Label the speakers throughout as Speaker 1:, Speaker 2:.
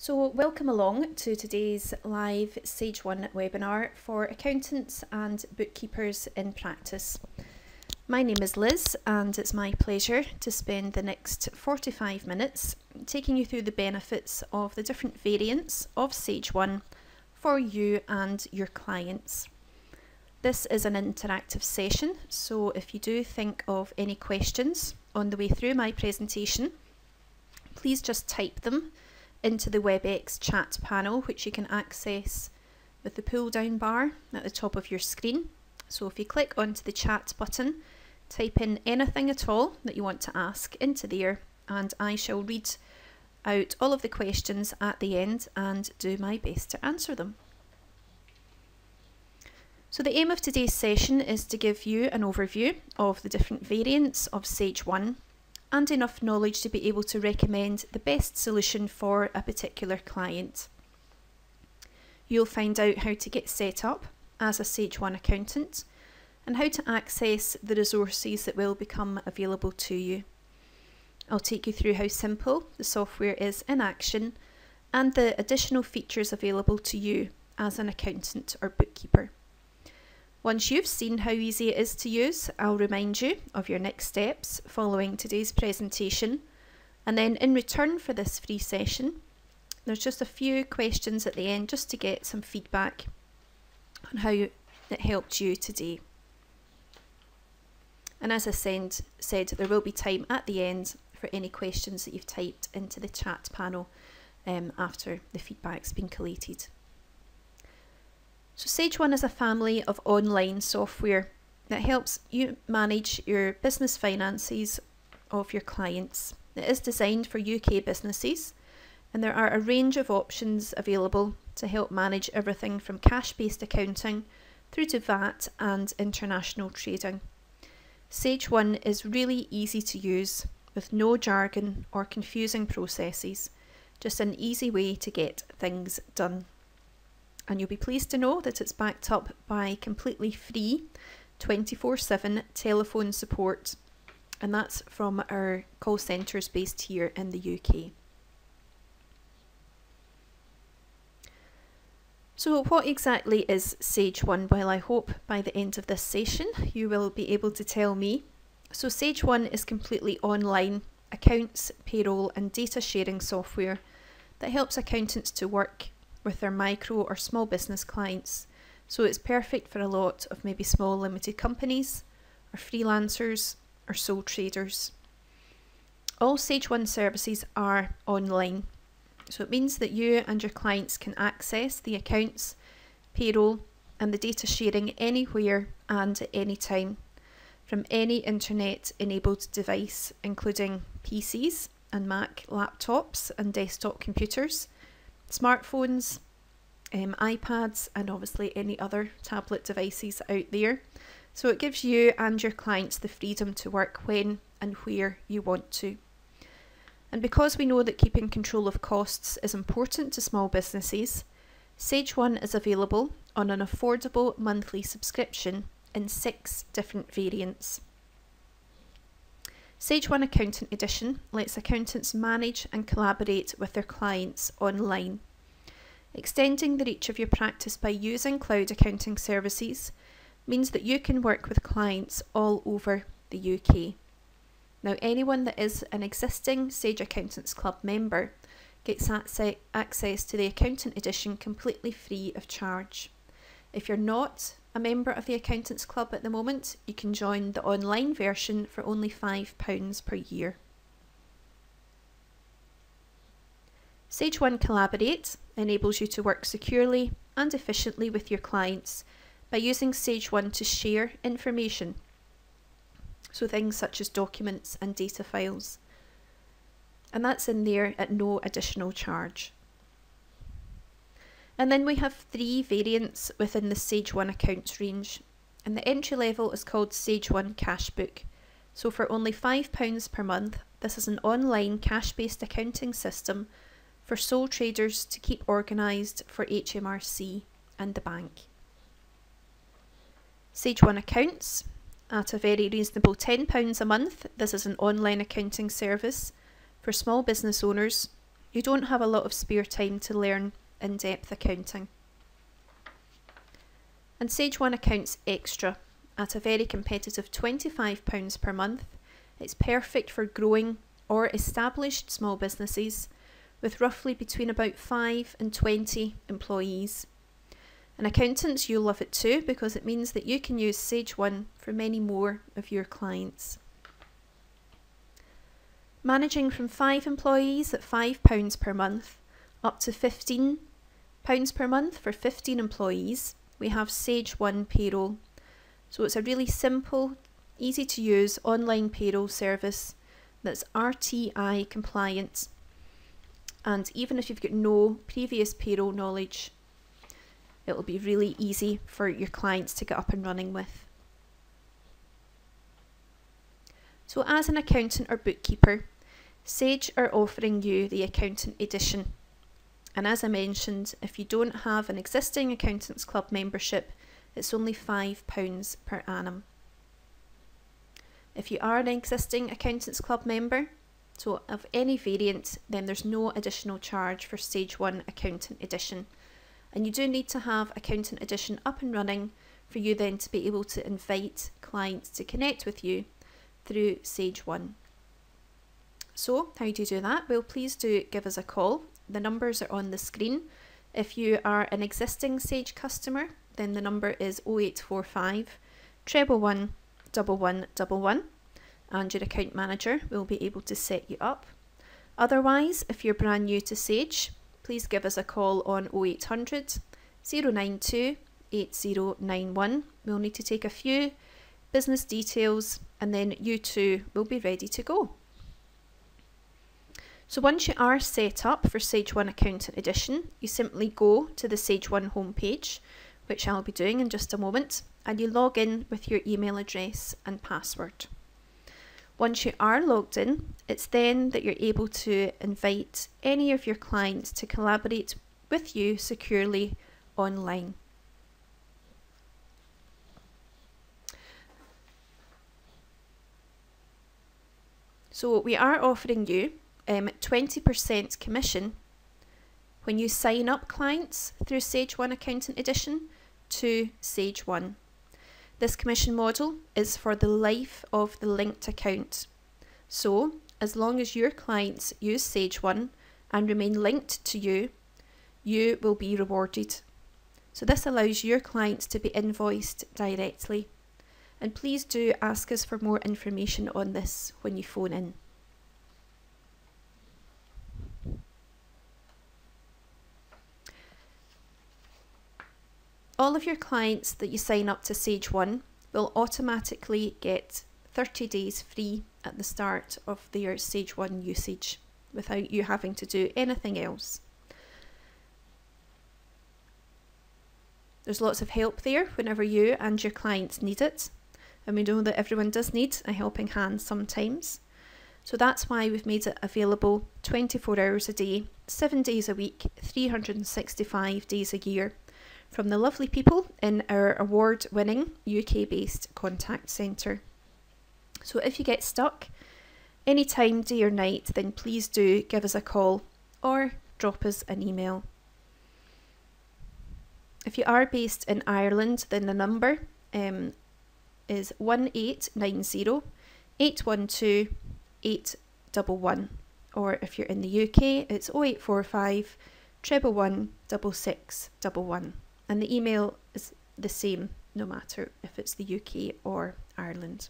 Speaker 1: So welcome along to today's live Sage 1 webinar for accountants and bookkeepers in practice. My name is Liz and it's my pleasure to spend the next 45 minutes taking you through the benefits of the different variants of Sage 1 for you and your clients. This is an interactive session, so if you do think of any questions on the way through my presentation, please just type them into the WebEx chat panel, which you can access with the pull down bar at the top of your screen. So if you click onto the chat button, type in anything at all that you want to ask into there, and I shall read out all of the questions at the end and do my best to answer them. So the aim of today's session is to give you an overview of the different variants of Sage 1 and enough knowledge to be able to recommend the best solution for a particular client. You'll find out how to get set up as a Sage 1 accountant and how to access the resources that will become available to you. I'll take you through how simple the software is in action and the additional features available to you as an accountant or bookkeeper. Once you've seen how easy it is to use, I'll remind you of your next steps following today's presentation, and then in return for this free session, there's just a few questions at the end just to get some feedback on how it helped you today. And as I said, there will be time at the end for any questions that you've typed into the chat panel after the feedback's been collated. So Sage 1 is a family of online software that helps you manage your business finances of your clients. It is designed for UK businesses, and there are a range of options available to help manage everything from cash-based accounting through to VAT and international trading. Sage 1 is really easy to use with no jargon or confusing processes, just an easy way to get things done. And you'll be pleased to know that it's backed up by completely free 24/7 telephone support, and that's from our call centres based here in the UK. So what exactly is Sage 1? Well, I hope by the end of this session you will be able to tell me. So Sage 1 is completely online accounts, payroll and data sharing software that helps accountants to work with their micro or small business clients. So it's perfect for a lot of maybe small limited companies or freelancers or sole traders. All Sage 1 services are online. So it means that you and your clients can access the accounts, payroll and the data sharing anywhere and at any time from any internet enabled device, including PCs and Mac laptops and desktop computers, smartphones, iPads and obviously any other tablet devices out there. So it gives you and your clients the freedom to work when and where you want to. And because we know that keeping control of costs is important to small businesses, Sage 1 is available on an affordable monthly subscription in 6 different variants. Sage 1 Accountant Edition lets accountants manage and collaborate with their clients online. Extending the reach of your practice by using cloud accounting services means that you can work with clients all over the UK. Now, anyone that is an existing Sage Accountants Club member gets access to the Accountant Edition completely free of charge. If you're not a member of the Accountants Club at the moment, you can join the online version for only £5 per year. Sage 1 Collaborate enables you to work securely and efficiently with your clients by using Sage 1 to share information. So things such as documents and data files. And that's in there at no additional charge. And then we have 3 variants within the Sage 1 accounts range. And the entry level is called Sage 1 Cashbook. So for only £5 per month, this is an online cash-based accounting system for sole traders to keep organised for HMRC and the bank. Sage 1 Accounts, at a very reasonable £10 a month, this is an online accounting service for small business owners you don't have a lot of spare time to learn in-depth accounting. And Sage 1 Accounts Extra at a very competitive £25 per month. It's perfect for growing or established small businesses with roughly between about 5 and 20 employees. And accountants, you'll love it too, because it means that you can use Sage 1 for many more of your clients. Managing from 5 employees at £5 per month up to £15 per month for 15 employees, we have Sage One Payroll. So it's a really simple, easy to use online payroll service that's RTI compliant. And even if you've got no previous payroll knowledge, it'll be really easy for your clients to get up and running with. So as an accountant or bookkeeper, Sage are offering you the Accountant Edition. And as I mentioned, if you don't have an existing Accountants Club membership, it's only £5 per annum. If you are an existing Accountants Club member, so of any variant, then there's no additional charge for Sage 1 Accountant Edition. And you do need to have Accountant Edition up and running for you then to be able to invite clients to connect with you through Sage 1. So how do you do that? Well, please do give us a call. The numbers are on the screen. If you are an existing Sage customer, then the number is 0845 111 1111 and your account manager will be able to set you up. Otherwise, if you're brand new to Sage, please give us a call on 0800 092 8091. We'll need to take a few business details and then you too will be ready to go. So once you are set up for Sage 1 Accountant Edition, you simply go to the Sage 1 homepage, which I'll be doing in just a moment, and you log in with your email address and password. Once you are logged in, it's then that you're able to invite any of your clients to collaborate with you securely online. So we are offering you 20% commission when you sign up clients through Sage 1 Accountant Edition to Sage 1. This commission model is for the life of the linked account. So, as long as your clients use Sage 1 and remain linked to you, you will be rewarded. So this allows your clients to be invoiced directly. And please do ask us for more information on this when you phone in. All of your clients that you sign up to Sage 1 will automatically get 30 days free at the start of their Sage 1 usage without you having to do anything else. There's lots of help there whenever you and your clients need it, and we know that everyone does need a helping hand sometimes. So that's why we've made it available 24 hours a day, 7 days a week, 365 days a year, from the lovely people in our award-winning UK-based contact centre. So if you get stuck any time, day or night, then please do give us a call or drop us an email. If you are based in Ireland, then the number is 1890 812 811, or if you're in the UK, it's 0845 111 6611. And the email is the same no matter if it's the UK or Ireland.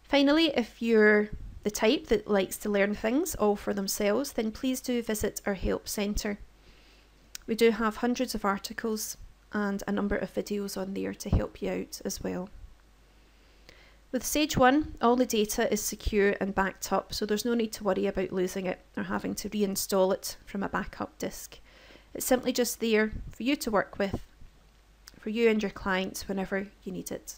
Speaker 1: Finally, if you're the type that likes to learn things all for themselves, then please do visit our help centre. We do have hundreds of articles and a number of videos on there to help you out as well. With Sage 1, all the data is secure and backed up, so there's no need to worry about losing it or having to reinstall it from a backup disk. It's simply just there for you to work with, for you and your clients whenever you need it.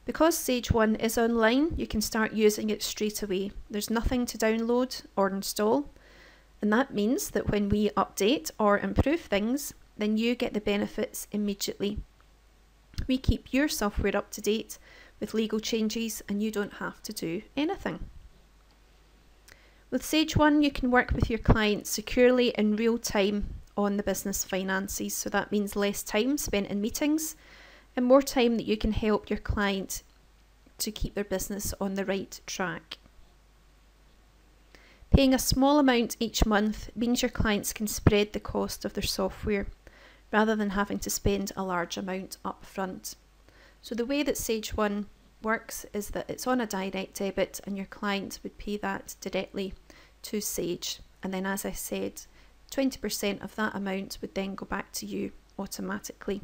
Speaker 1: Because Sage 1 is online, you can start using it straight away. There's nothing to download or install, and that means that when we update or improve things, then you get the benefits immediately. We keep your software up to date with legal changes and you don't have to do anything. With Sage 1, you can work with your clients securely in real time on the business finances. So that means less time spent in meetings and more time that you can help your client to keep their business on the right track. Paying a small amount each month means your clients can spread the cost of their software rather than having to spend a large amount up front. So the way that Sage 1 works is that it's on a direct debit and your client would pay that directly to Sage, and then, as I said, 20% of that amount would then go back to you automatically,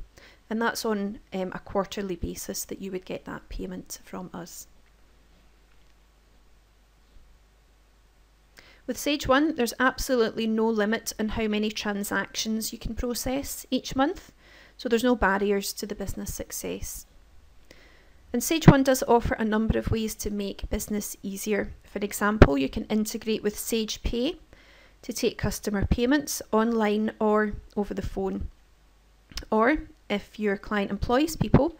Speaker 1: and that's on a quarterly basis that you would get that payment from us. With Sage 1, there's absolutely no limit on how many transactions you can process each month, so there's no barriers to the business success. And Sage 1 does offer a number of ways to make business easier. For example, you can integrate with Sage Pay to take customer payments online or over the phone. Or if your client employs people,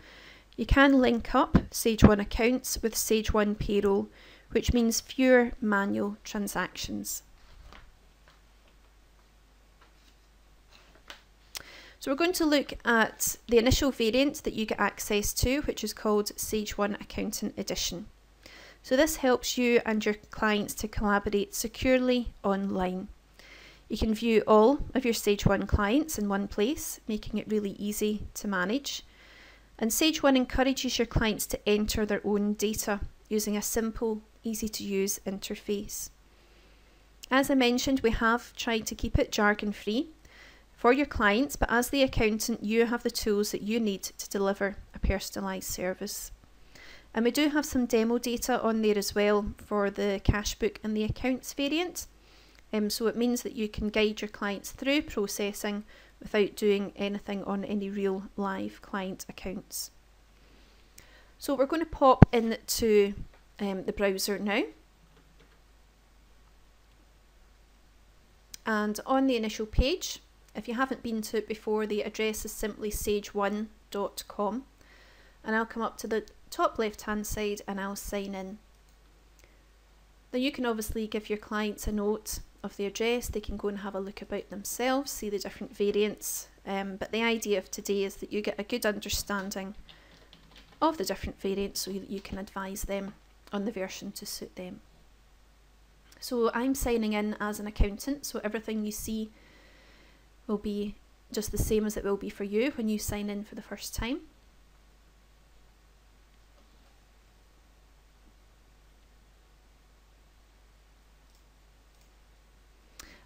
Speaker 1: you can link up Sage 1 accounts with Sage 1 Payroll, which means fewer manual transactions. So we're going to look at the initial variant that you get access to, which is called Sage 1 Accountant Edition. So this helps you and your clients to collaborate securely online. You can view all of your Sage 1 clients in one place, making it really easy to manage. And Sage 1 encourages your clients to enter their own data using a simple, easy to use interface. As I mentioned, we have tried to keep it jargon free for your clients, but as the accountant, you have the tools that you need to deliver a personalised service. And we do have some demo data on there as well for the Cashbook and the accounts variant. So it means that you can guide your clients through processing without doing anything on any real live client accounts. So we're going to pop into the browser now. And on the initial page, if you haven't been to it before, the address is simply sage1.com, and I'll come up to the top left hand side and I'll sign in. Now you can obviously give your clients a note of the address, they can go and have a look about themselves, see the different variants, but the idea of today is that you get a good understanding of the different variants so that you can advise them on the version to suit them. So I'm signing in as an accountant, so everything you see will be just the same as it will be for you when you sign in for the first time.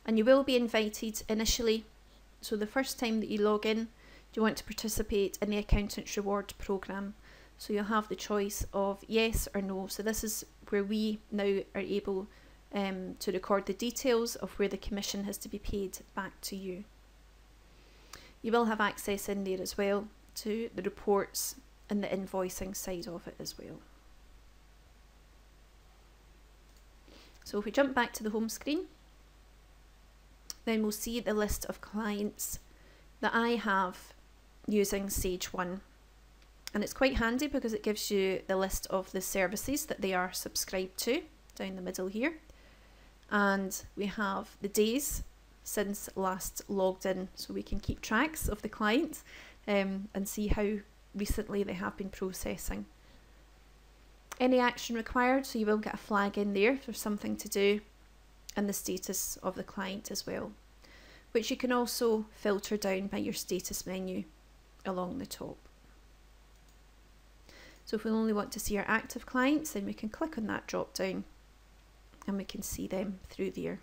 Speaker 1: And you will be invited initially, so the first time that you log in, you want to participate in the Accountants Reward programme. So you'll have the choice of yes or no. So this is where we now are able to record the details of where the commission has to be paid back to you. You will have access in there as well to the reports and the invoicing side of it as well. So if we jump back to the home screen, then we'll see the list of clients that I have using Sage 1. And it's quite handy because it gives you the list of the services that they are subscribed to down the middle here. And we have the days since last logged in, so we can keep tracks of the client and see how recently they have been processing. Any action required, so you will get a flag in there if there's something to do, and the status of the client as well, which you can also filter down by your status menu along the top. So if we only want to see our active clients, then we can click on that drop down and we can see them through there.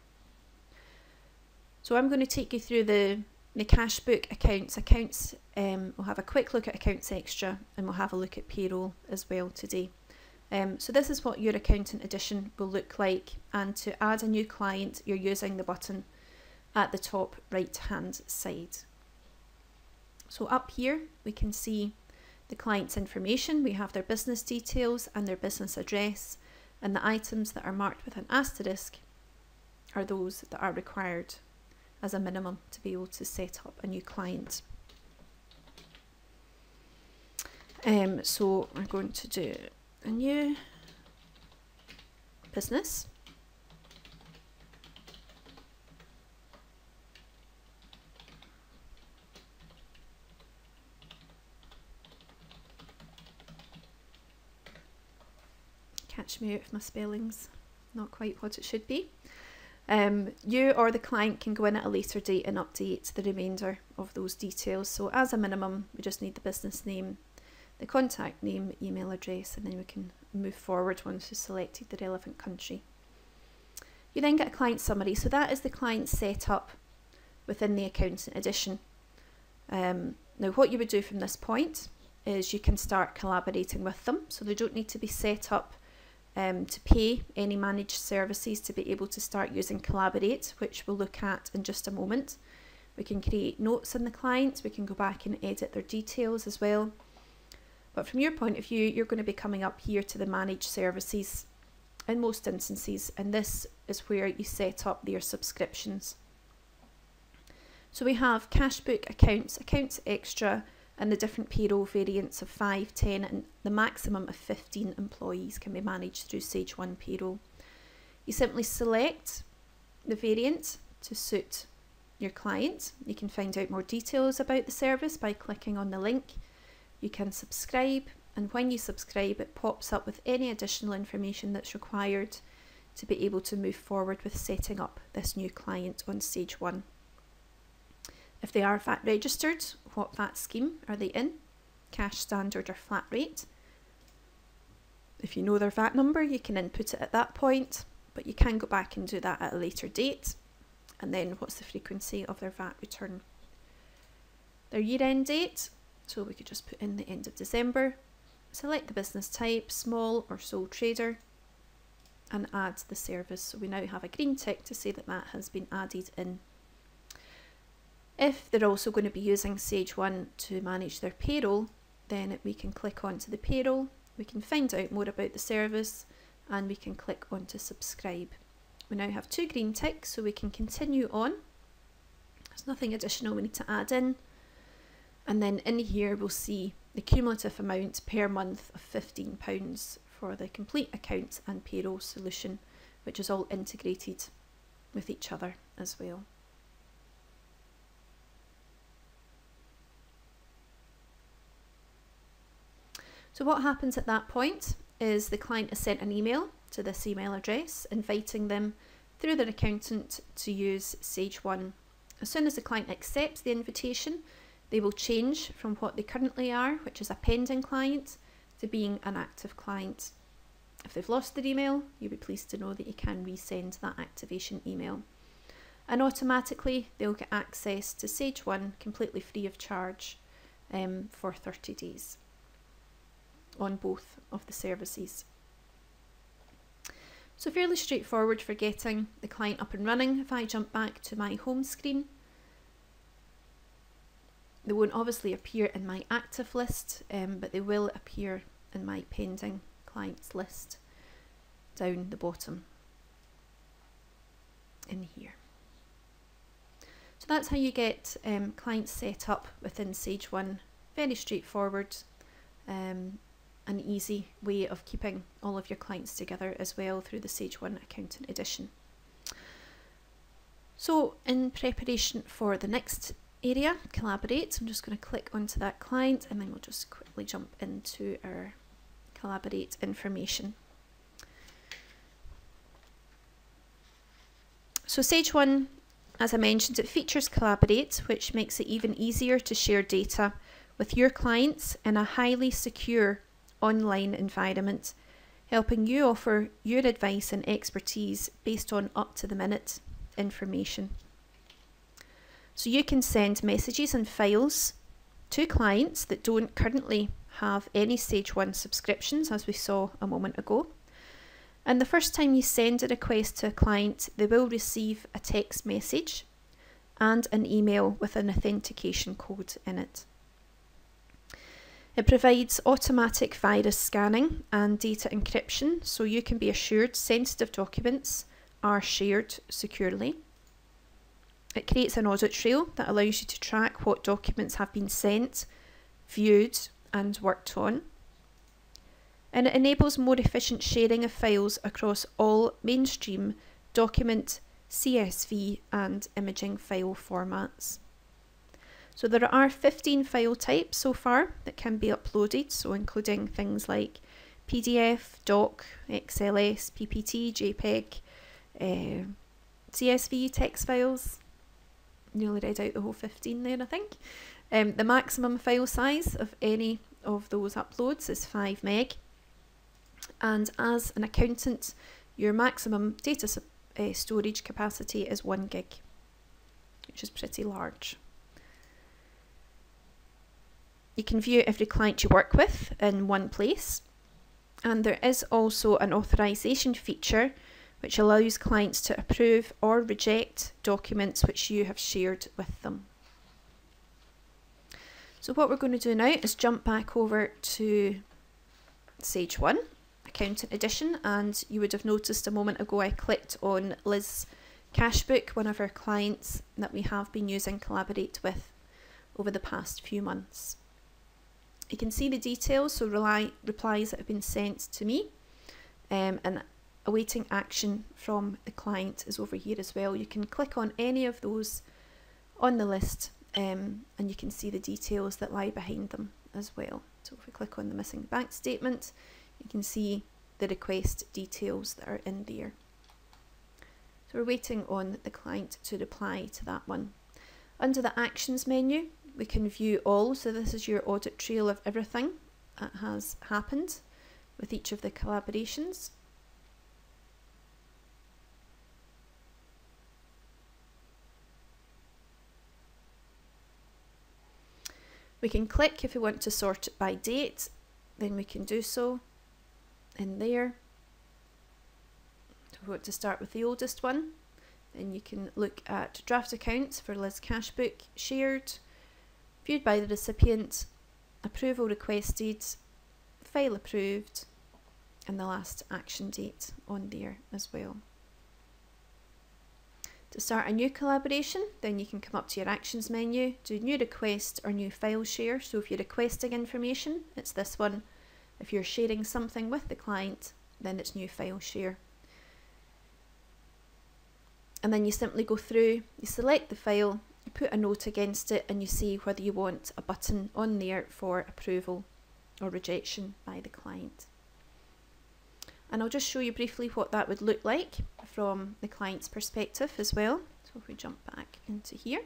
Speaker 1: So I'm going to take you through the Cashbook accounts. We'll have a quick look at Accounts Extra and we'll have a look at Payroll as well today. So this is what your Accountant Edition will look like, and to add a new client you're using the button at the top right hand side. So up here we can see the client's information. We have their business details and their business address, and the items that are marked with an asterisk are those that are required as a minimum to be able to set up a new client. So we're going to do a new business. Catch me out if my spelling's not quite what it should be. You or the client can go in at a later date and update the remainder of those details. So as a minimum, we just need the business name, the contact name, email address, and then we can move forward once we've selected the relevant country. You then get a client summary. So that is the client setup within the Accountant Edition. Now what you would do from this point is you can start collaborating with them. So they don't need to be set up to pay any managed services to be able to start using Collaborate, which we'll look at in just a moment. We can create notes on the client, we can go back and edit their details as well. But from your point of view, you're going to be coming up here to the managed services in most instances, and this is where you set up their subscriptions. So we have Cashbook, Accounts, Accounts Extra, and the different payroll variants of 5, 10 and the maximum of 15 employees can be managed through Sage One Payroll. You simply select the variant to suit your client. You can find out more details about the service by clicking on the link. You can subscribe, and when you subscribe it pops up with any additional information that's required to be able to move forward with setting up this new client on Sage One. If they are VAT registered, what VAT scheme are they in? Cash, standard or flat rate? If you know their VAT number, you can input it at that point, but you can go back and do that at a later date. And then what's the frequency of their VAT return? Their year-end date, so we could just put in the end of December. Select the business type, small or sole trader, and add the service. So we now have a green tick to say that that has been added in. If they're also going to be using Sage One to manage their payroll, then we can click onto the payroll, we can find out more about the service, and we can click on to subscribe. We now have 2 green ticks, so we can continue on. There's nothing additional we need to add in. And then in here we'll see the cumulative amount per month of £15 for the complete accounts and payroll solution, which is all integrated with each other as well. So what happens at that point is the client is sent an email to this email address inviting them through their accountant to use Sage One. As soon as the client accepts the invitation, they will change from what they currently are, which is a pending client, to being an active client. If they've lost their email, you'll be pleased to know that you can resend that activation email. And automatically they'll get access to Sage One completely free of charge for 30 days. On both of the services. So fairly straightforward for getting the client up and running. If I jump back to my home screen, they won't obviously appear in my active list, but they will appear in my pending clients list down the bottom in here. So that's how you get clients set up within Sage One. Very straightforward. An easy way of keeping all of your clients together as well through the Sage One Accountant Edition. So in preparation for the next area, Collaborate, I'm just going to click onto that client and then we'll just quickly jump into our Collaborate information. So Sage One, as I mentioned, it features Collaborate, which makes it even easier to share data with your clients in a highly secure online environment, helping you offer your advice and expertise based on up-to-the-minute information. So you can send messages and files to clients that don't currently have any Sage One subscriptions, as we saw a moment ago. And the first time you send a request to a client, they will receive a text message and an email with an authentication code in it. It provides automatic virus scanning and data encryption, so you can be assured sensitive documents are shared securely. It creates an audit trail that allows you to track what documents have been sent, viewed and worked on. And it enables more efficient sharing of files across all mainstream document, CSV and imaging file formats. So there are 15 file types so far that can be uploaded, so including things like PDF, Doc, XLS, PPT, JPEG, CSV, text files. Nearly read out the whole 15 there, I think. The maximum file size of any of those uploads is 5 meg. And as an accountant, your maximum data storage capacity is 1 gig, which is pretty large. You can view every client you work with in one place. And there is also an authorization feature which allows clients to approve or reject documents which you have shared with them. So what we're going to do now is jump back over to Sage 1, Accountant Edition, and you would have noticed a moment ago I clicked on Liz Cashbook, one of our clients that we have been using Collaborate with over the past few months. You can see the details, so replies that have been sent to me, and awaiting action from the client is over here as well. You can click on any of those on the list, and you can see the details that lie behind them as well. So if we click on the missing bank statement, you can see the request details that are in there. So we're waiting on the client to reply to that one. Under the Actions menu, we can view all, so this is your audit trail of everything that has happened with each of the collaborations. We can click if we want to sort it by date, then we can do so in there. If we want to start with the oldest one, then you can look at draft accounts for Liz Cashbook, shared, viewed by the recipient, approval requested, file approved, and the last action date on there as well. To start a new collaboration, then you can come up to your Actions menu, do New Request or New File Share. So if you're requesting information, it's this one. If you're sharing something with the client, then it's New File Share. And then you simply go through, you select the file, you put a note against it, and you see whether you want a button on there for approval or rejection by the client. And I'll just show you briefly what that would look like from the client's perspective as well. So if we jump back into here.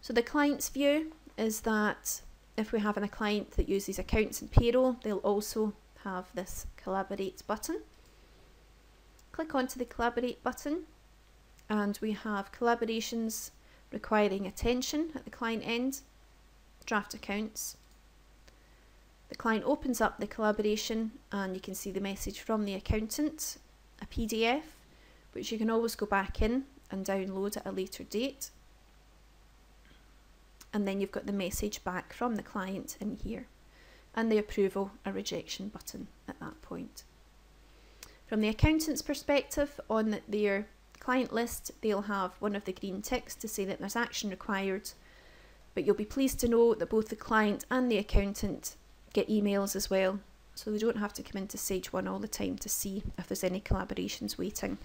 Speaker 1: So the client's view is that if we have a client that uses Accounts and Payroll, they'll also have this Collaborate button. Click onto the Collaborate button, and we have collaborations requiring attention at the client end, draft accounts. The client opens up the collaboration and you can see the message from the accountant, a PDF, which you can always go back in and download at a later date. And then you've got the message back from the client in here, and the approval or rejection button at that point. From the accountant's perspective, on their client list, they'll have one of the green ticks to say that there's action required, but you'll be pleased to know that both the client and the accountant get emails as well, so they don't have to come into Sage 1 all the time to see if there's any collaborations waiting.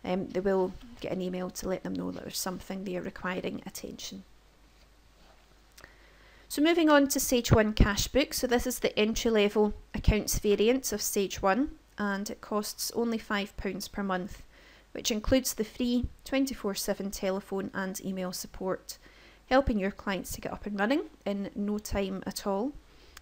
Speaker 1: They will get an email to let them know that there's something there requiring attention. So moving on to Sage 1 Cashbook. So this is the entry-level accounts variant of Sage 1, and it costs only £5 per month, which includes the free 24/7 telephone and email support, helping your clients to get up and running in no time at all.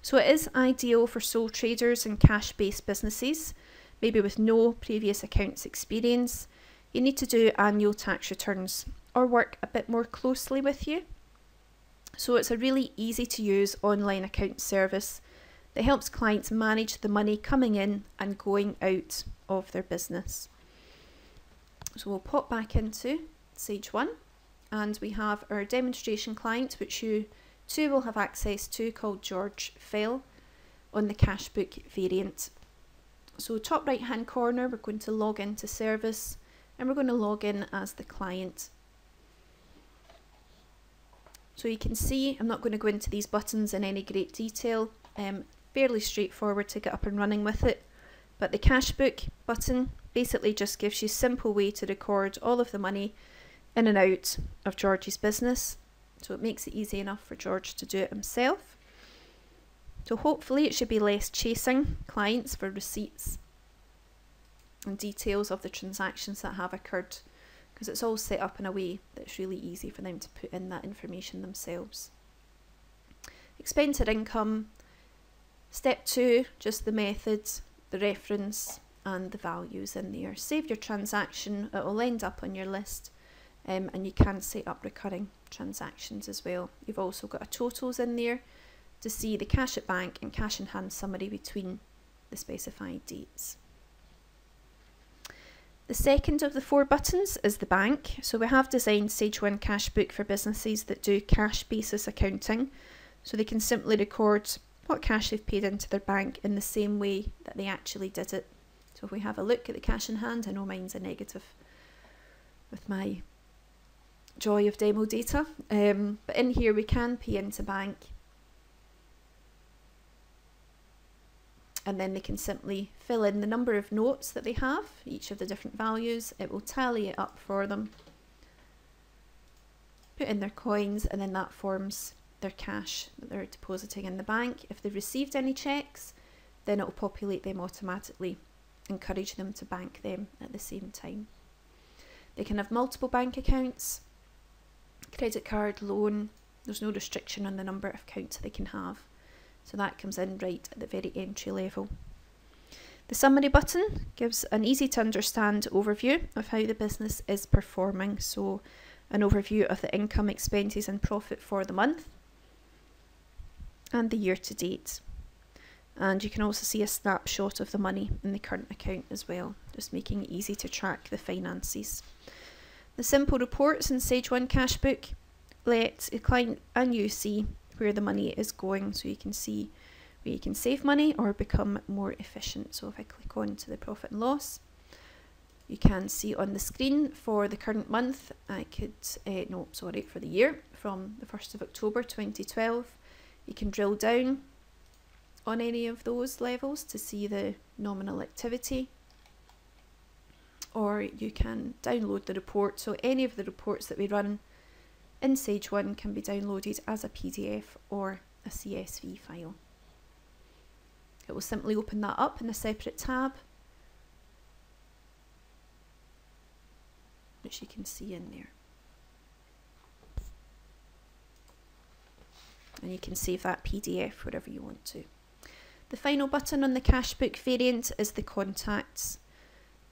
Speaker 1: So it is ideal for sole traders and cash-based businesses, maybe with no previous accounts experience. You need to do annual tax returns or work a bit more closely with you. So it's a really easy to use online account service that helps clients manage the money coming in and going out of their business. So we'll pop back into Sage 1, and we have our demonstration client, which you too will have access to, called George Fell, on the Cashbook variant. So top right hand corner, we're going to log into service, and we're going to log in as the client. So you can see, I'm not going to go into these buttons in any great detail, fairly straightforward to get up and running with it, but the Cashbook button basically just gives you a simple way to record all of the money in and out of George's business. So it makes it easy enough for George to do it himself. So hopefully it should be less chasing clients for receipts and details of the transactions that have occurred, because it's all set up in a way that's really easy for them to put in that information themselves. Expense or income. Step 2, just the methods, the reference and the values in there. Save your transaction, it will end up on your list, and you can set up recurring transactions as well. You've also got a totals in there to see the cash at bank and cash in hand summary between the specified dates. The second of the 4 buttons is the bank. So we have designed Sage 1 Cashbook for businesses that do cash basis accounting, so they can simply record what cash they've paid into their bank in the same way that they actually did it. So if we have a look at the cash in hand, I know mine's a negative with my joy of demo data, but in here we can pay into bank, and then they can simply fill in the number of notes that they have, each of the different values. It will tally it up for them, put in their coins, and then that forms their cash that they're depositing in the bank. If they've received any checks, then it will populate them automatically, encourage them to bank them at the same time. They can have multiple bank accounts, credit card, loan. There's no restriction on the number of accounts they can have, so that comes in right at the very entry level. The summary button gives an easy to understand overview of how the business is performing, so an overview of the income, expenses and profit for the month and the year to date. And you can also see a snapshot of the money in the current account as well, just making it easy to track the finances. The simple reports in Sage 1 Cashbook let the client and you see where the money is going, so you can see where you can save money or become more efficient. So if I click on to the profit and loss, you can see on the screen for the current month, for the year from the 1st of October 2012, you can drill down on any of those levels to see the nominal activity, or you can download the report. So any of the reports that we run in Sage 1 can be downloaded as a PDF or a CSV file. It will simply open that up in a separate tab, which you can see in there. And you can save that PDF wherever you want to. The final button on the Cashbook variant is the contacts.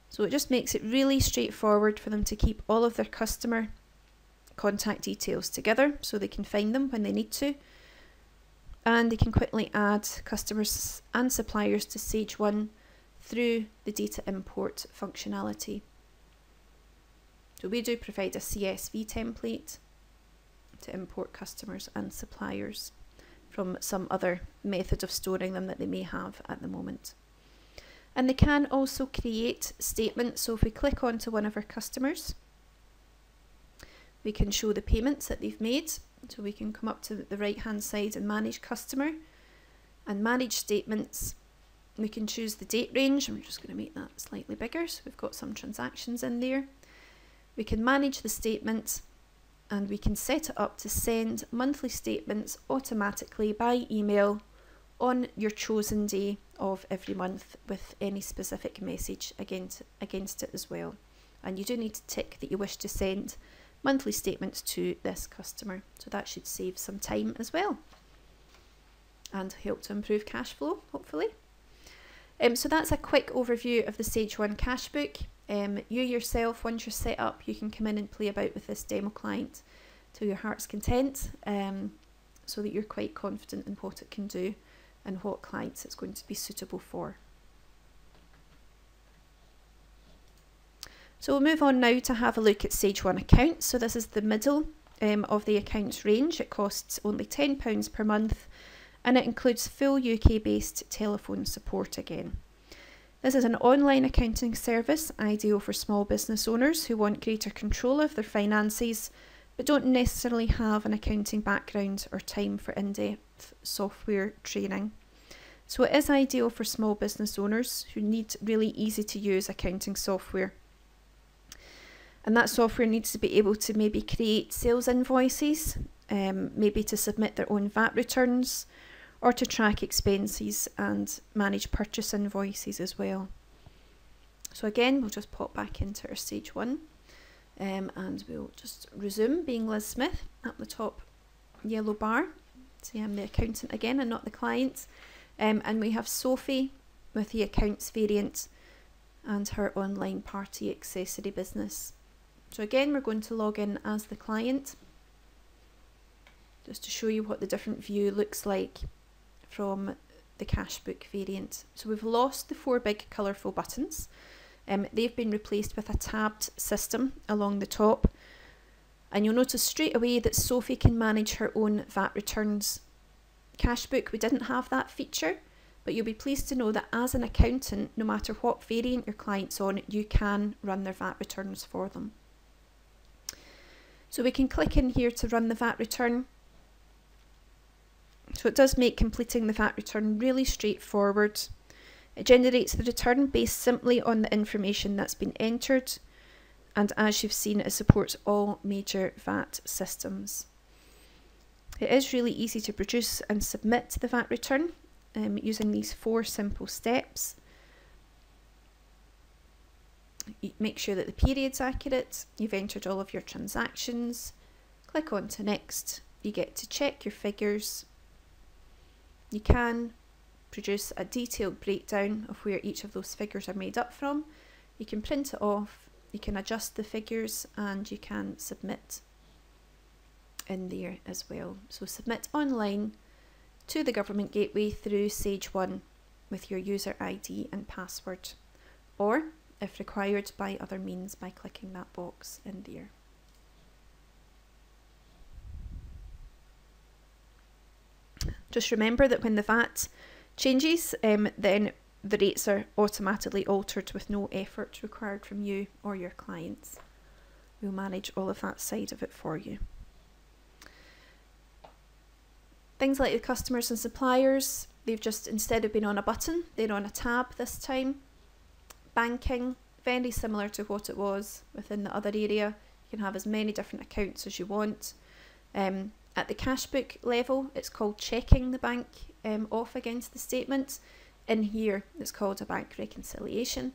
Speaker 1: So it just makes it really straightforward for them to keep all of their customer contact details together so they can find them when they need to. And they can quickly add customers and suppliers to Sage 1 through the data import functionality. So we do provide a CSV template to import customers and suppliers from some other method of storing them that they may have at the moment. And they can also create statements. So if we click onto one of our customers, we can show the payments that they've made. So we can come up to the right hand side and manage customer and manage statements. We can choose the date range, and we're just going to make that slightly bigger so we've got some transactions in there. We can manage the statement, and we can set it up to send monthly statements automatically by email on your chosen day of every month with any specific message against it as well. And you do need to tick that you wish to send monthly statements to this customer, so that should save some time as well and help to improve cash flow, hopefully. So that's a quick overview of the Sage 1 Cashbook. You yourself, once you're set up, you can come in and play about with this demo client to your heart's content, so that you're quite confident in what it can do and what clients it's going to be suitable for. So we'll move on now to have a look at Sage 1 Accounts. So this is the middle of the accounts range. It costs only £10 per month, and it includes full UK-based telephone support again. This is an online accounting service ideal for small business owners who want greater control of their finances but don't necessarily have an accounting background or time for in-depth software training. So it is ideal for small business owners who need really easy to use accounting software. And that software needs to be able to maybe create sales invoices, maybe to submit their own VAT returns, or to track expenses and manage purchase invoices as well. So again, we'll just pop back into our Sage 1 and we'll just resume being Liz Smith at the top yellow bar. See, I'm the accountant again and not the client. And we have Sophie with the accounts variant and her online party accessory business. So again, we're going to log in as the client just to show you what the different view looks like from the Cashbook variant. So we've lost the 4 big colourful buttons. They've been replaced with a tabbed system along the top. And you'll notice straight away that Sophie can manage her own VAT returns. Cashbook, we didn't have that feature, but you'll be pleased to know that as an accountant, no matter what variant your client's on, you can run their VAT returns for them. So we can click in here to run the VAT return. So it does make completing the VAT return really straightforward. It generates the return based simply on the information that's been entered, and as you've seen, it supports all major VAT systems. It is really easy to produce and submit the VAT return using these 4 simple steps. You make sure that the period's accurate, you've entered all of your transactions, click on to next, you get to check your figures. You can produce a detailed breakdown of where each of those figures are made up from. You can print it off, you can adjust the figures, and you can submit in there as well. So submit online to the government gateway through Sage 1 with your user ID and password, or if required by other means by clicking that box in there. Just remember that when the VAT changes, then the rates are automatically altered with no effort required from you or your clients. We'll manage all of that side of it for you. Things like the customers and suppliers, they've just, instead of being on a button, they're on a tab this time. Banking, very similar to what it was within the other area. You can have as many different accounts as you want. At the Cashbook level, it's called checking the bank off against the statement. In here, it's called a bank reconciliation.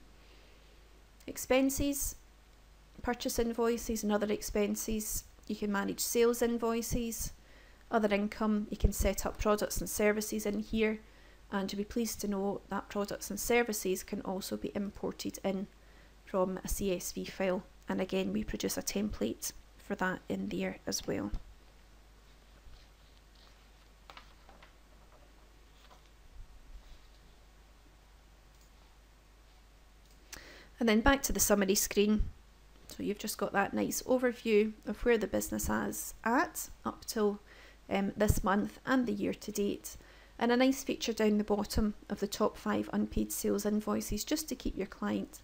Speaker 1: Expenses, purchase invoices and other expenses. You can manage sales invoices. Other income, you can set up products and services in here, and you'll be pleased to know that products and services can also be imported in from a CSV file, and again we produce a template for that in there as well. And then back to the summary screen. So you've just got that nice overview of where the business is at up till this month and the year to date, and a nice feature down the bottom of the top 5 unpaid sales invoices, just to keep your client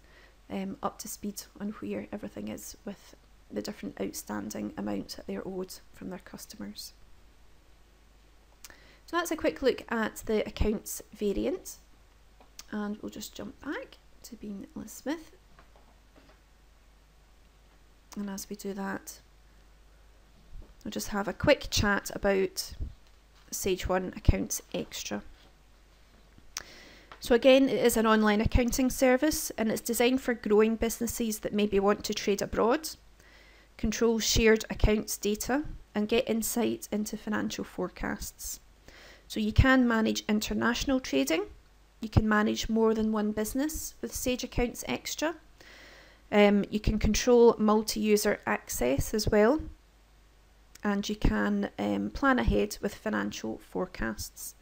Speaker 1: up to speed on where everything is with the different outstanding amounts that they're owed from their customers. So that's a quick look at the accounts variant, and we'll just jump back to being Liz Smith. And as we do that, I'll just have a quick chat about Sage 1 Accounts Extra. So again, it is an online accounting service, and it's designed for growing businesses that maybe want to trade abroad, control shared accounts data, and get insight into financial forecasts. So you can manage international trading, you can manage more than one business with Sage Accounts Extra, you can control multi-user access as well, and you can plan ahead with financial forecasts.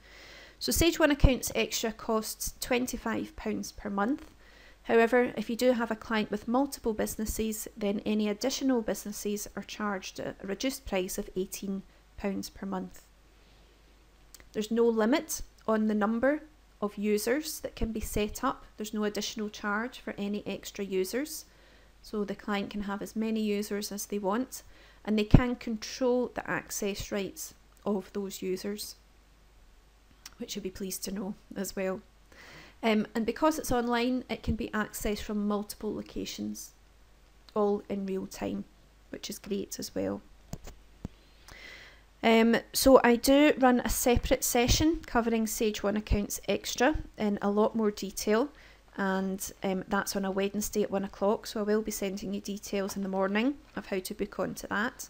Speaker 1: So Sage 1 Accounts Extra costs £25 per month. However, if you do have a client with multiple businesses, then any additional businesses are charged at a reduced price of £18 per month. There's no limit on the number of users that can be set up. There's no additional charge for any extra users. So the client can have as many users as they want, and they can control the access rights of those users, which you'll be pleased to know as well. And because it's online, it can be accessed from multiple locations, all in real time, which is great as well. So I do run a separate session covering Sage 1 Accounts Extra in a lot more detail, and that's on a Wednesday at 1 o'clock, so I will be sending you details in the morning of how to book onto that.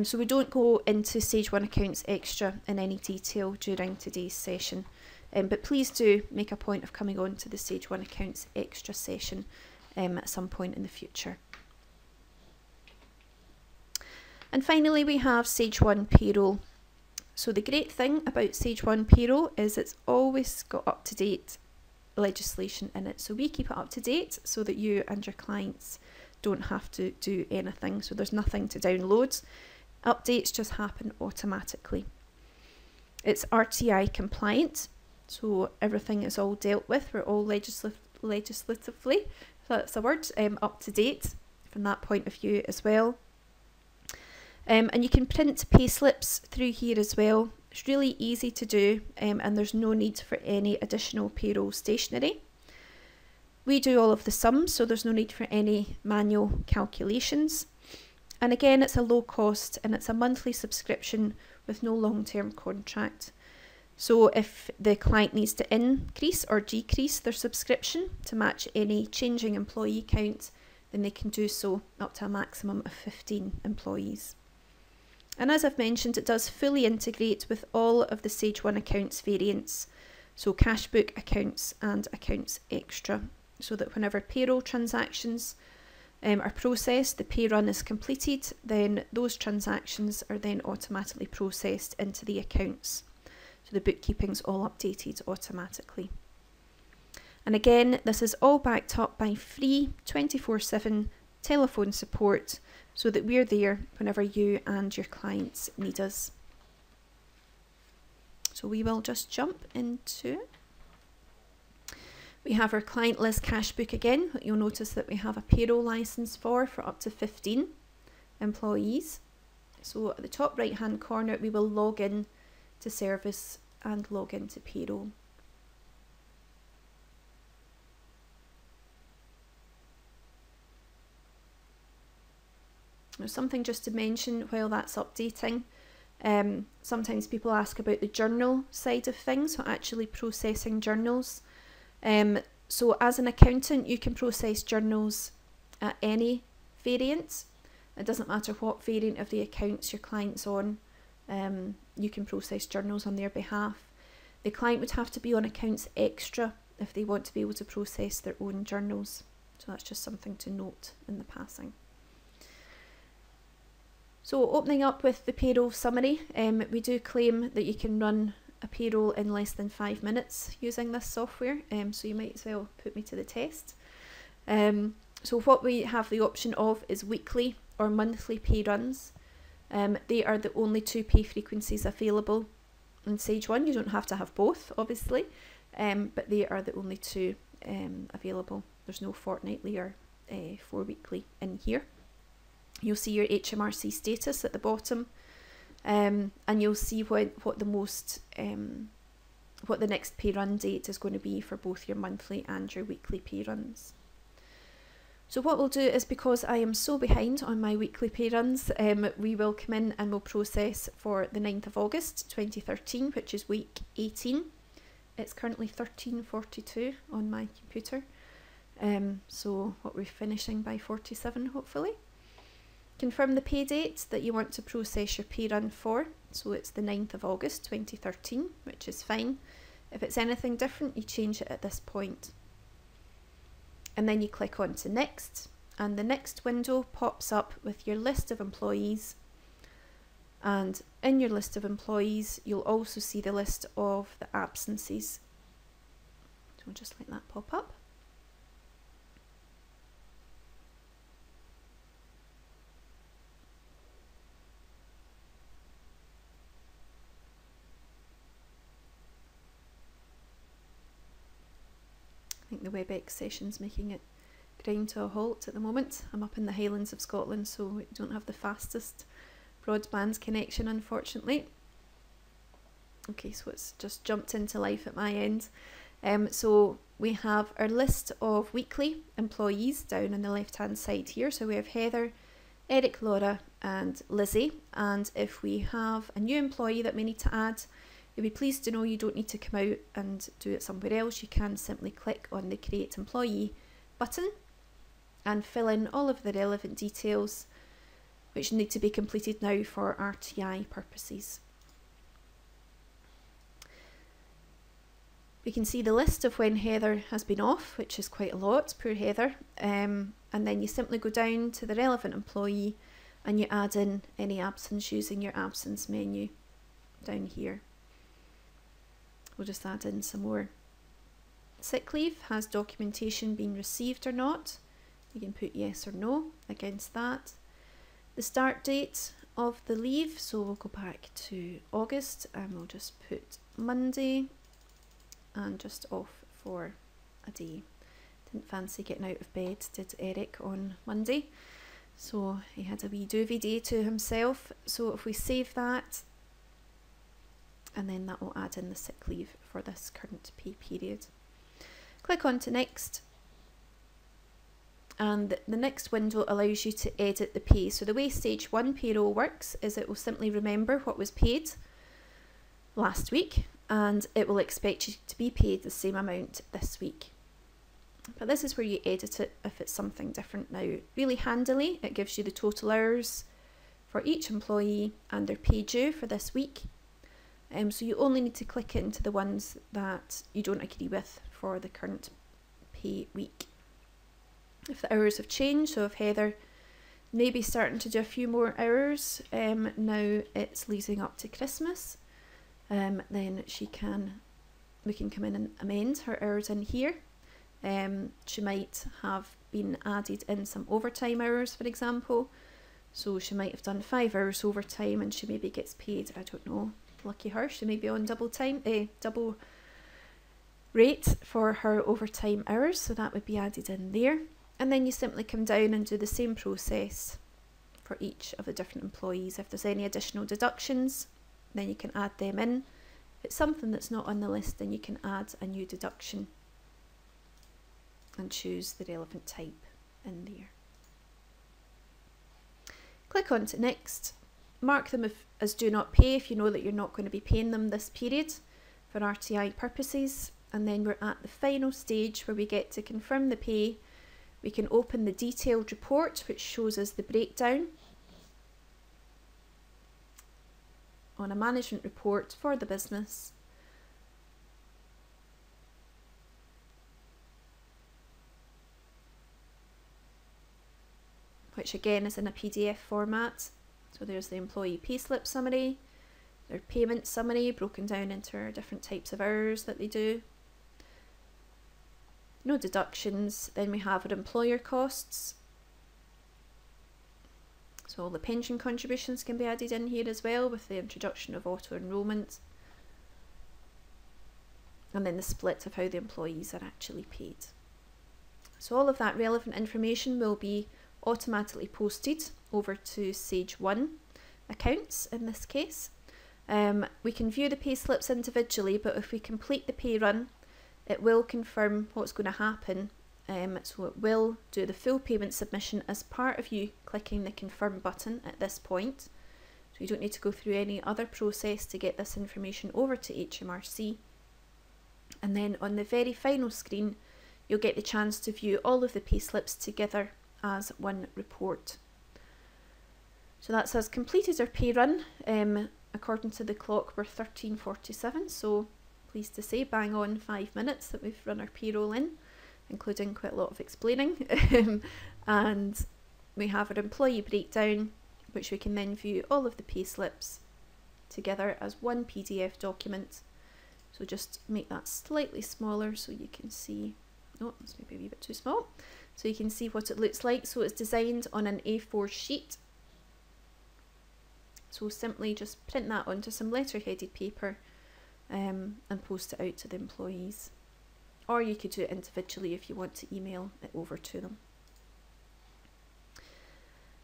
Speaker 1: So we don't go into Sage 1 Accounts Extra in any detail during today's session, but please do make a point of coming on to the Sage 1 Accounts Extra session at some point in the future. And finally, we have Sage 1 Payroll. So the great thing about Sage 1 Payroll is it's always got up-to-date legislation in it. So we keep it up to date so that you and your clients don't have to do anything. So there's nothing to download. Updates just happen automatically. It's RTI compliant, so everything is all dealt with. We're all legislatively, if that's a word, up to date from that point of view as well. And you can print payslips through here as well. It's really easy to do, and there's no need for any additional payroll stationery. We do all of the sums, so there's no need for any manual calculations. And again, it's a low cost and it's a monthly subscription with no long-term contract. So if the client needs to increase or decrease their subscription to match any changing employee count, then they can do so up to a maximum of 15 employees. And as I've mentioned, it does fully integrate with all of the Sage 1 Accounts variants, so Cashbook, Accounts and Accounts Extra, so that whenever payroll transactions are processed, the pay run is completed, then those transactions are then automatically processed into the accounts. So the bookkeeping's all updated automatically. And again, this is all backed up by free 24/7 telephone support, so that we're there whenever you and your clients need us. So we will just jump into, we have our client list Cashbook again. You'll notice that we have a payroll license for up to 15 employees. So at the top right hand corner, we will log in to service and log into payroll. There's something just to mention while that's updating. Sometimes people ask about the journal side of things, so actually processing journals. So as an accountant, you can process journals at any variant. It doesn't matter what variant of the accounts your client's on, you can process journals on their behalf. The client would have to be on Accounts Extra if they want to be able to process their own journals. So that's just something to note in the passing. So opening up with the payroll summary, we do claim that you can run a payroll in less than 5 minutes using this software, so you might as well put me to the test. So what we have the option of is weekly or monthly pay runs. They are the only two pay frequencies available in Sage 1. You don't have to have both, obviously, but they are the only two available. There's no fortnightly or 4 weekly in here. You'll see your HMRC status at the bottom, and you'll see what the next pay run date is going to be for both your monthly and your weekly pay runs. So what we'll do is, because I am so behind on my weekly pay runs, we will come in and we'll process for the 9th of August 2013, which is week 18. It's currently 13:42 on my computer, so what we're finishing by 47 hopefully. Confirm the pay date that you want to process your pay run for, so it's the 9th of August 2013, which is fine. If it's anything different, you change it at this point. And then you click on to Next, and the next window pops up with your list of employees, and in your list of employees you'll also see the list of the absences. So we'll just let that pop up. I think the WebEx session's making it grind to a halt at the moment. I'm up in the Highlands of Scotland, so we don't have the fastest broadband connection, unfortunately. Okay, so it's just jumped into life at my end. So we have our list of weekly employees down on the left hand side here. So we have Heather, Eric, Laura and Lizzie, and if we have a new employee that we need to add, you'll be pleased to know you don't need to come out and do it somewhere else. You can simply click on the Create Employee button and fill in all of the relevant details which need to be completed now for RTI purposes. We can see the list of when Heather has been off, which is quite a lot, poor Heather, and then you simply go down to the relevant employee and you add in any absence using your absence menu down here. We'll just add in some more. Sick leave, has documentation been received or not? You can put yes or no against that. The start date of the leave, so we'll go back to August and we'll just put Monday and just off for a day. Didn't fancy getting out of bed, did Eric, on Monday, so he had a wee doovie day to himself. So if we save that, and then that will add in the sick leave for this current pay period. Click on to next, and the next window allows you to edit the pay. So the way stage 1 payroll works is it will simply remember what was paid last week and it will expect you to be paid the same amount this week. But this is where you edit it if it's something different now. Really handily, it gives you the total hours for each employee and their pay due for this week. So you only need to click into the ones that you don't agree with for the current pay week. If the hours have changed, so if Heather may be starting to do a few more hours, now it's leading up to Christmas, then we can come in and amend her hours in here. She might have been added in some overtime hours, for example, so she might have done 5 hours overtime and she maybe gets paid, I don't know, lucky her, she may be on double rate for her overtime hours, so that would be added in there. And then you simply come down and do the same process for each of the different employees. If there's any additional deductions, then you can add them in. If it's something that's not on the list, then you can add a new deduction and choose the relevant type in there. Click on to next. Mark them as do not pay if you know that you're not going to be paying them this period for RTI purposes. And then we're at the final stage where we get to confirm the pay. We can open the detailed report, which shows us the breakdown on a management report for the business. Which again is in a PDF format. So there's the employee payslip summary, their payment summary broken down into different types of hours that they do. No deductions. Then we have our employer costs. So all the pension contributions can be added in here as well with the introduction of auto enrolment. And then the split of how the employees are actually paid. So all of that relevant information will be automatically posted over to Sage 1 accounts in this case. We can view the pay slips individually, but if we complete the pay run, it will confirm what's going to happen, so it will do the full payment submission as part of you clicking the confirm button at this point. So you don't need to go through any other process to get this information over to HMRC. And then on the very final screen, you'll get the chance to view all of the pay slips together as one report. So that's us completed our pay run. According to the clock, we're 13:47, so pleased to say bang on 5 minutes that we've run our payroll in, including quite a lot of explaining. And we have our employee breakdown, which we can then view all of the pay slips together as one PDF document. So just make that slightly smaller so you can see, oh, that's maybe a wee bit too small, so you can see what it looks like. So it's designed on an A4 sheet. So simply just print that onto some letter-headed paper and post it out to the employees. Or you could do it individually if you want to email it over to them.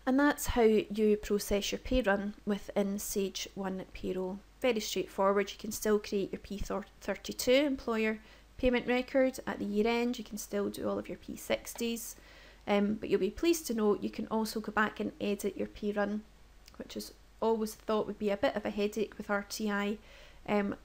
Speaker 1: And that's how you process your pay run within Sage 1 Payroll. Very straightforward. You can still create your P32 employer payment record at the year end. You can still do all of your P60s. but you'll be pleased to know you can also go back and edit your pay run, which is always thought would be a bit of a headache with RTI,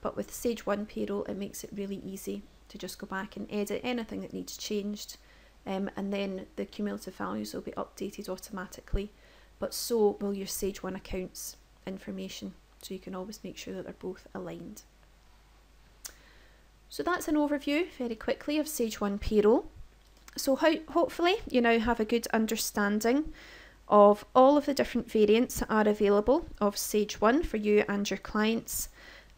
Speaker 1: but with Sage One Payroll it makes it really easy to just go back and edit anything that needs changed, and then the cumulative values will be updated automatically, but so will your Sage One accounts information, so you can always make sure that they're both aligned. So that's an overview very quickly of Sage One Payroll. So hopefully you now have a good understanding of all of the different variants that are available of Sage One for you and your clients,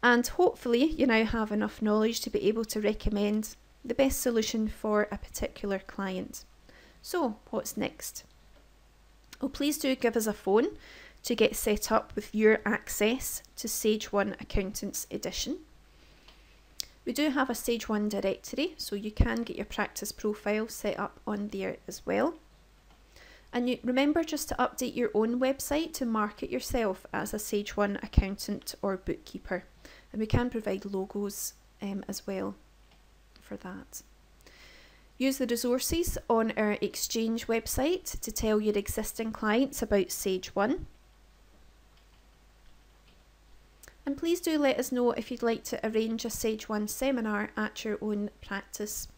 Speaker 1: and hopefully you now have enough knowledge to be able to recommend the best solution for a particular client. So what's next? Well, please do give us a phone to get set up with your access to Sage One Accountants Edition. We do have a Sage One directory, so you can get your practice profile set up on there as well. And you remember just to update your own website to market yourself as a Sage One accountant or bookkeeper. And we can provide logos as well for that. Use the resources on our Exchange website to tell your existing clients about Sage One. And please do let us know if you'd like to arrange a Sage One seminar at your own practice.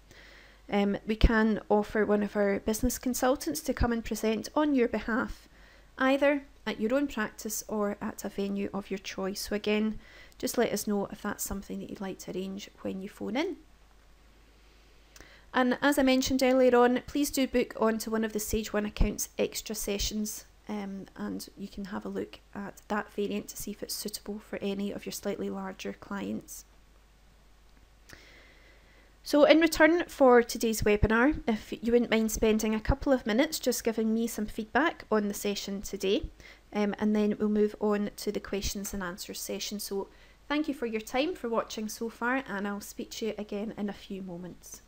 Speaker 1: We can offer one of our business consultants to come and present on your behalf, either at your own practice or at a venue of your choice. So again, just let us know if that's something that you'd like to arrange when you phone in. And as I mentioned earlier on, please do book onto one of the Sage One Accounts extra sessions, and you can have a look at that variant to see if it's suitable for any of your slightly larger clients. So in return for today's webinar, if you wouldn't mind spending a couple of minutes just giving me some feedback on the session today, and then we'll move on to the questions and answers session. So thank you for your time, for watching so far, and I'll speak to you again in a few moments.